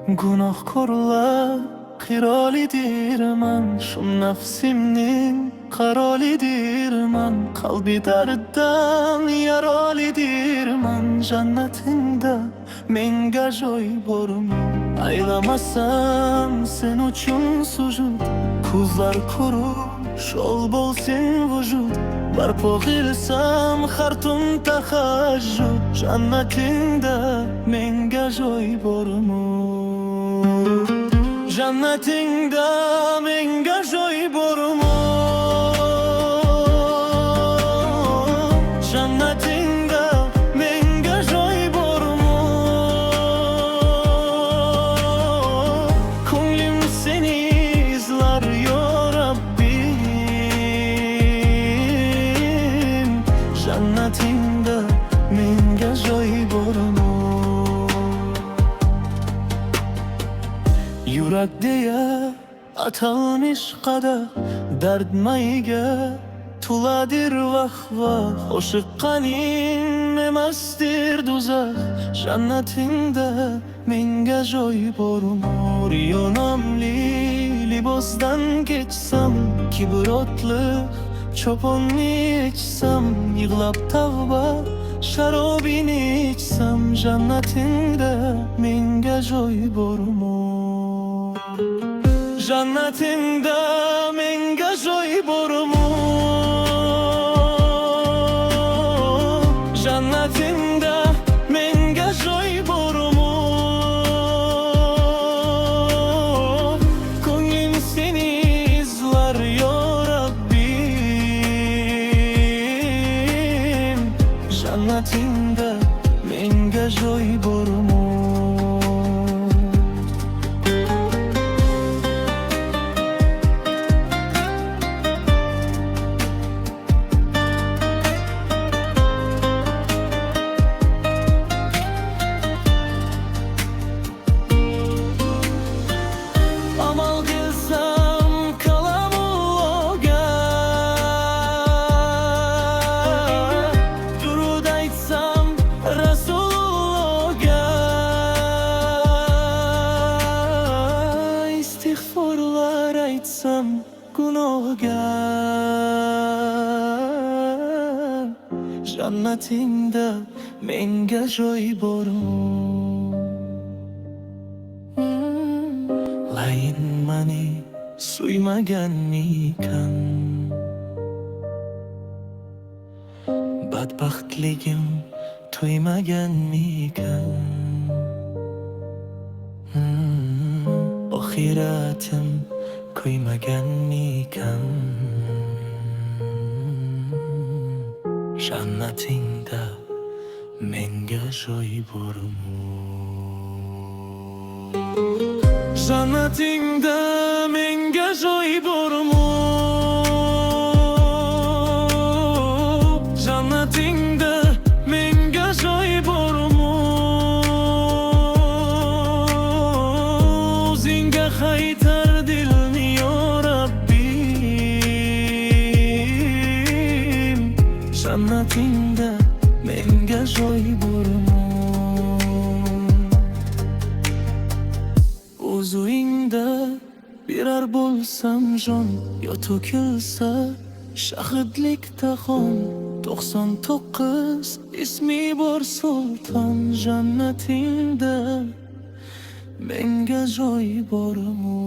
Gunohkorlar qirolidirman, shu nafsimning qarolidirman. Qalbi darddan yarolidirman, jannatingda menga joy bormi? Aylamasam sen uchun sujud, ko'zlar ko'rush ol bo'lsin vujud. Barpo qilsam har tun tahajjud, jannatingda menga joy bormi? Jannatingda menga joy bormi? Jannatingda menga joy bormi? Ko'nglim seni izlar yo Rabbim, jannatingda menga joy bormi? Yurak deya atalmış qadah, dard mayiga tuladir vah vah. Oshiqqaning emasdir do'zax, jannatingda menga joy bormi? Riyo nomli libosdan kechsam, kibr otliq choponni ichsam, yig'lab tavba sharobini ichsam, jannatingda menga joy bormi? Jannatingda menga joy bormi? Jannatingda menga joy bormi? Ko'nglim seni izlar yo Rabbim, jannatingda menga joy bormi? İstiğfarlar aytsam gunohgar, jannatingda menga joy bormi? Layin mani suymagan ekan, badbaxtligim to'ymagan ekan. Oxiratim kuymagan ekan, jannatingda menga joy bormi? Jannatingda menga joy bormi? Jannatingda menga joy bormi? O'zingga qaytar dilni yo Rabbim, jannatingda menga joy bormi? O'z uyingda birar bo'lsam jon, yo to'kilsa shahidlikda qon. 99 ismi bor sulton, jannatingda menga joy bormi?